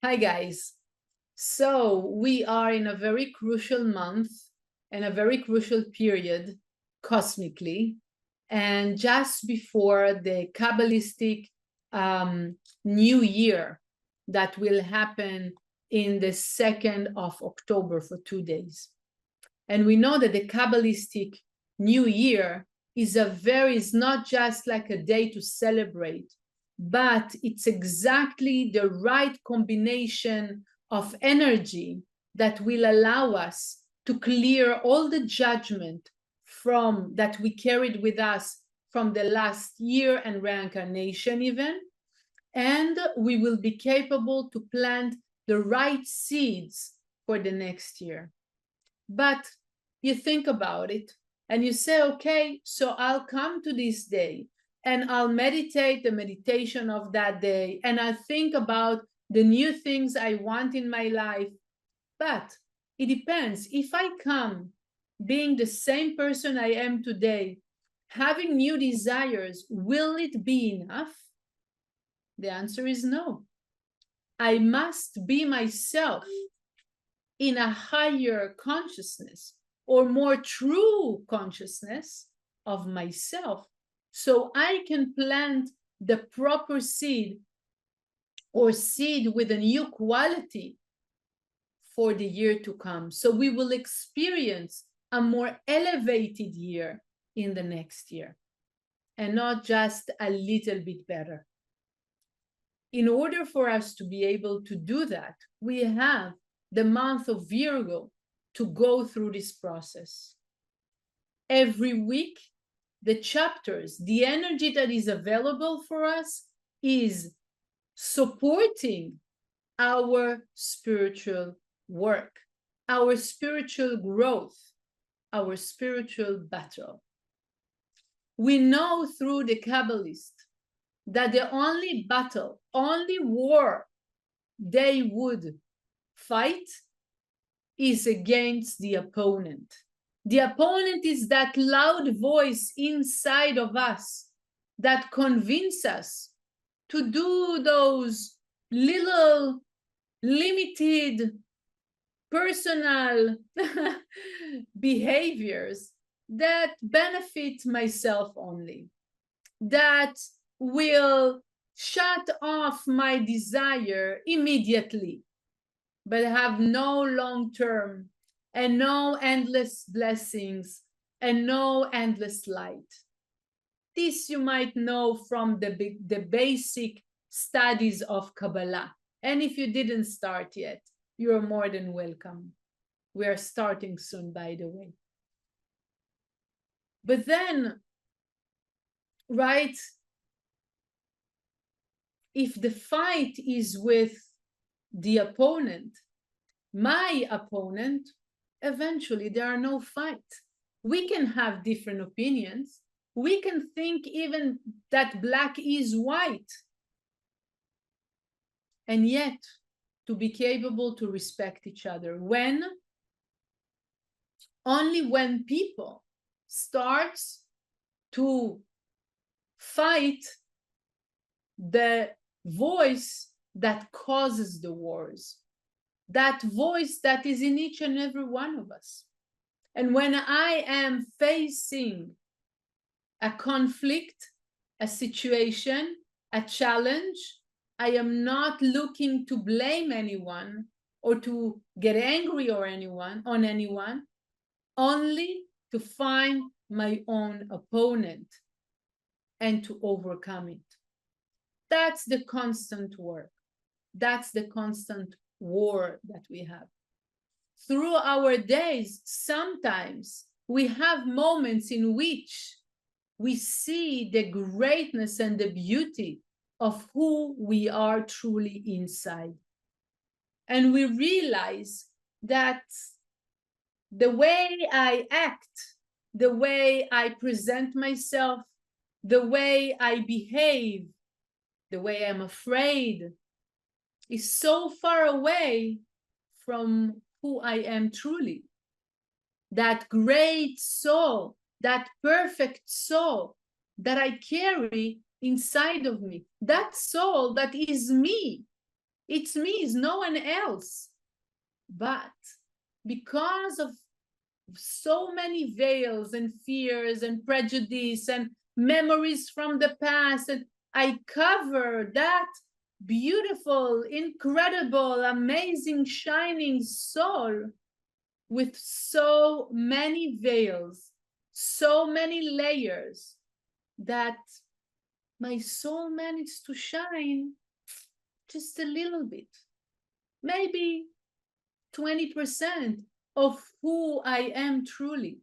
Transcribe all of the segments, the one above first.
Hi, guys. So we are in a very crucial month and a very crucial period cosmically. And just before the Kabbalistic New Year that will happen in the 2nd of October for 2 days. And we know that the Kabbalistic New Year is not just like a day to celebrate, but it's exactly the right combination of energy that will allow us to clear all the judgment from that we carried with us from the last year and reincarnation even, and we will be capable to plant the right seeds for the next year. But you think about it and you say, okay, so I'll come to this day and I'll meditate the meditation of that day and I'll think about the new things I want in my life. But it depends. If I come being the same person I am today, having new desires, will it be enough? The answer is no. I must be myself in a higher consciousness or more true consciousness of myself, so I can plant the proper seed or seed with a new quality for the year to come. So we will experience a more elevated year in the next year and not just a little bit better. In order for us to be able to do that, we have the month of Virgo to go through this process. Every week, the chapters, the energy that is available for us is supporting our spiritual work, our spiritual growth, our spiritual battle. We know through the Kabbalist that the only battle, only war they would fight is against the opponent. The opponent is that loud voice inside of us that convinces us to do those little limited personal behaviors that benefit myself only, that will shut off my desire immediately, but have no long-term and no endless blessings and no endless light. This you might know from the basic studies of Kabbalah. And if you didn't start yet, you're more than welcome. We are starting soon, by the way. But then, right, if the fight is with the opponent, my opponent, eventually there are no fights. We can have different opinions. We can think even that black is white. And yet, to be capable to respect each other. Only when people starts to fight the voice that causes the wars, that voice that is in each and every one of us. And when I am facing a conflict, a situation, a challenge, I am not looking to blame anyone or to get angry on anyone, only to find my own opponent and to overcome it. That's the constant work. That's the constant war that we have. Through our days, sometimes we have moments in which we see the greatness and the beauty of who we are truly inside. And we realize that the way I act, the way I present myself, the way I behave, the way I'm afraid, is so far away from who I am truly. That great soul, that perfect soul that I carry inside of me, that soul that is me, It's me, it's no one else. But because of so many veils and fears and prejudice and memories from the past, and I cover that beautiful, incredible, amazing, shining soul with so many veils, so many layers, that my soul managed to shine just a little bit, maybe 20% of who I am truly.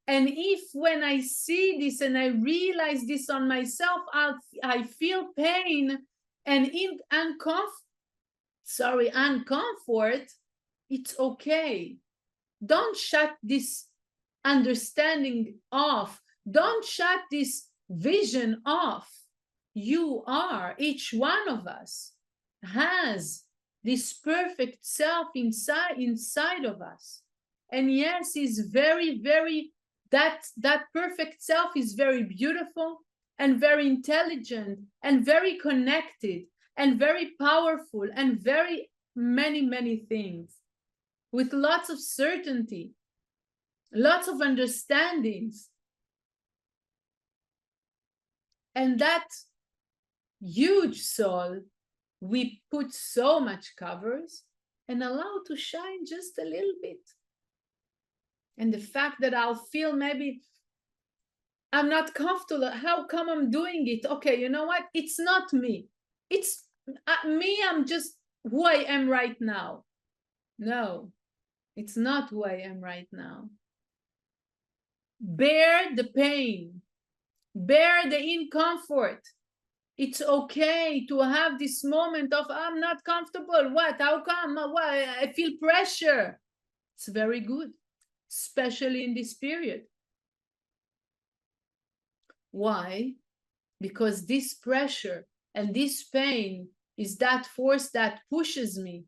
And if when I see this and I realize this on myself, I feel pain and uncomfort, it's okay. Don't shut this understanding off. Don't shut this vision off. You are, each one of us has this perfect self inside of us. And yes, is very, very, that perfect self is very beautiful and very intelligent and very connected and very powerful and very many, many things, with lots of certainty, lots of understandings. And that huge soul, we put so much covers and allow to shine just a little bit. And the fact that I'll feel maybe I'm not comfortable, how come I'm doing it? Okay, you know what? It's not me. It's me, I'm just who I am right now. No, it's not who I am right now. Bear the pain, bear the discomfort. It's okay to have this moment of, I'm not comfortable. What? How come? Why? I feel pressure. It's very good, especially in this period. Why? Because this pressure and this pain is that force that pushes me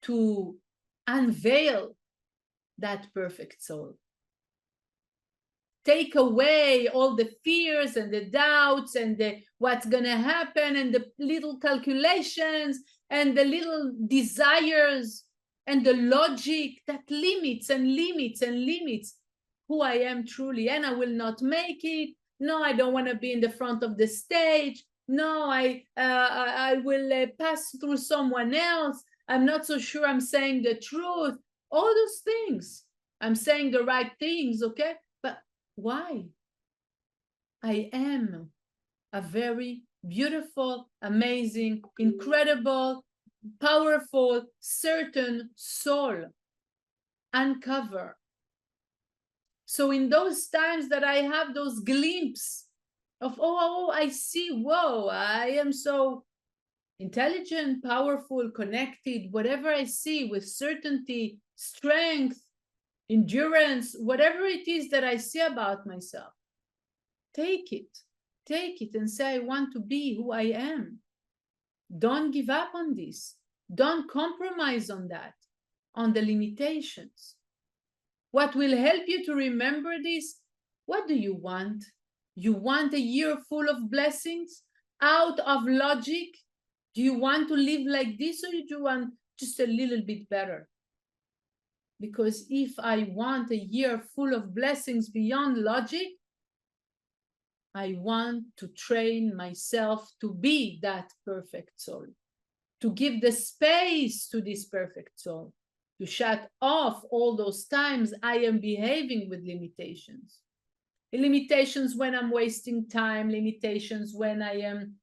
to unveil that perfect soul. Take away all the fears and the doubts and the what's gonna happen and the little calculations and the little desires and the logic that limits who I am truly. And I will not make it. No, I don't want to be in the front of the stage. No, I will pass through someone else. I'm not so sure I'm saying the truth. All those things. I'm saying the right things, okay? But why? I am a very beautiful, amazing, incredible, powerful, certain soul. Uncover. So in those times that I have those glimpses of, oh, I see, whoa, I am so intelligent, powerful, connected, whatever I see with certainty, strength, endurance, whatever it is that I see about myself, take it and say, I want to be who I am. Don't give up on this. Don't compromise on that, on the limitations. What will help you to remember this? What do you want? You want a year full of blessings out of logic? Do you want to live like this, or do you want just a little bit better? Because if I want a year full of blessings beyond logic, I want to train myself to be that perfect soul, to give the space to this perfect soul, to shut off all those times I am behaving with limitations. Limitations when I'm wasting time, limitations when I am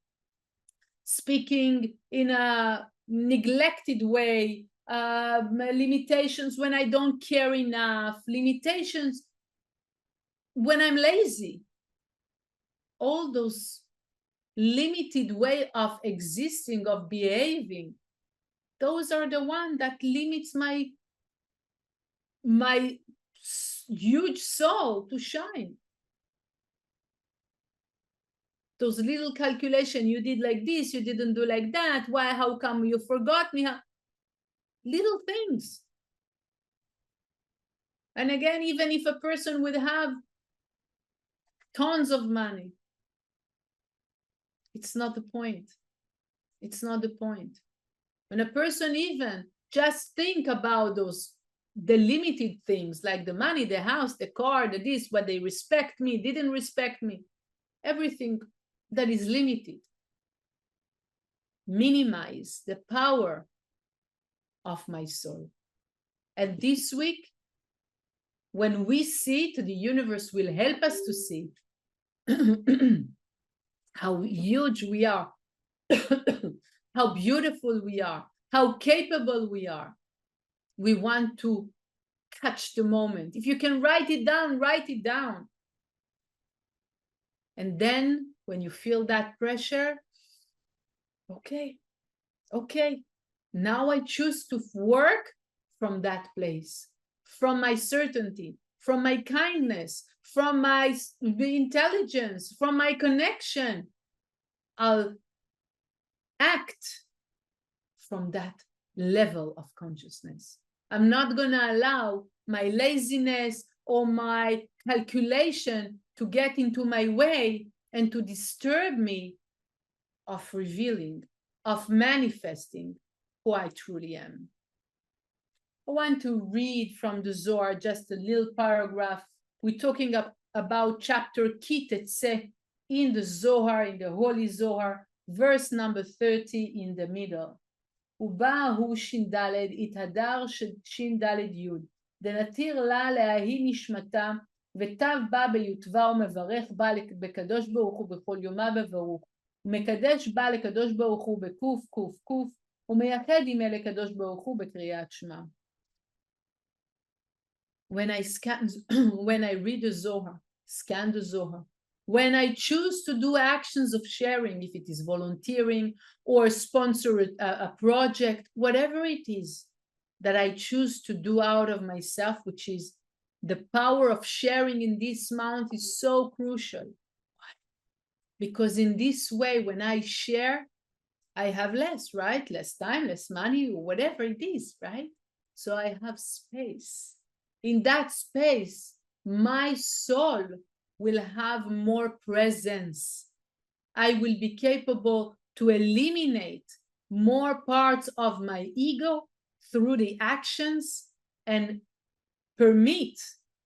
speaking in a neglected way, limitations when I don't care enough, limitations when I'm lazy. All those limited way of existing, of behaving, those are the ones that limits my huge soul to shine. Those little calculation, you did like this, you didn't do like that, why, how come you forgot me? Little things. And again, even if a person would have tons of money, it's not the point. It's not the point. When a person even just think about the limited things like the money, the house, the car, the this, what they respect me, didn't respect me, everything that is limited, minimize the power of my soul. And this week, when we see it, the universe will help us to see how huge we are, how beautiful we are, how capable we are. We want to catch the moment. If you can write it down, write it down. And then when you feel that pressure, okay, now I choose to work from that place, from my certainty, from my kindness, from my intelligence, from my connection. I'll act from that level of consciousness. I'm not going to allow my laziness or my calculation to get into my way and to disturb me of revealing, of manifesting who I truly am. I want to read from the Zohar just a little paragraph. We're talking about chapter Tetze in the Zohar, in the Holy Zohar, verse number 30 in the middle. ובא הוא ש"ד התהדר ש"ד י' דנתיר לה לההי נשמתה ותו בא ביוטבה ומברך בה בקדוש ברוך הוא בכל יומה בברוך ומקדש בה לקדוש ברוך הוא בקוף קוף קוף ומייחד עמה לקדוש ברוך הוא בקריאת שמע. When I read the Zohar, scan the Zohar, when I choose to do actions of sharing, if it is volunteering or sponsor a project, whatever it is that I choose to do out of myself, which is the power of sharing in this month is so crucial. Because in this way, when I share, I have less, right? Less time, less money, or whatever it is, right? So I have space. In that space, my soul will have more presence. I will be capable to eliminate more parts of my ego through the actions and permit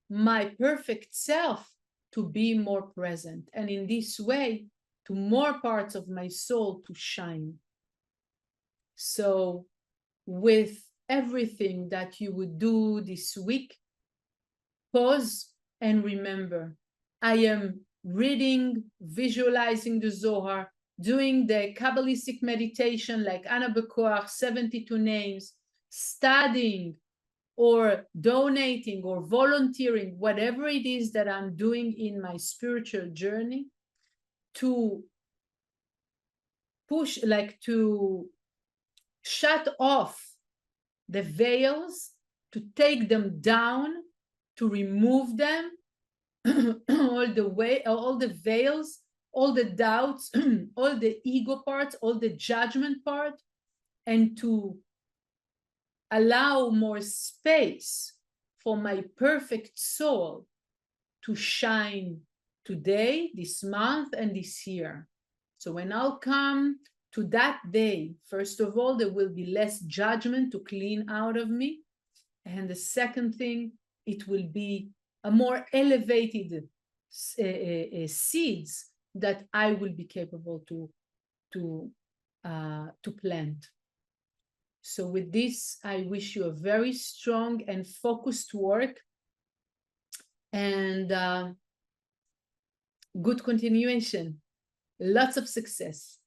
my perfect self to be more present. And in this way, to more parts of my soul to shine. So with everything that you would do this week, pause and remember, I am reading, visualizing the Zohar, doing the Kabbalistic meditation like Anna Bekoach, 72 names, studying or donating or volunteering, whatever it is that I'm doing in my spiritual journey, to push, like to shut off the veils, to take them down, to remove them, all the veils, all the doubts, all the ego parts, all the judgment part, and to allow more space for my perfect soul to shine today, this month, and this year. So when I'll come to that day, first of all, there will be less judgment to clean out of me. And the second thing, it will be a more elevated seeds that I will be capable to plant. So with this, I wish you a very strong and focused work and good continuation. Lots of success.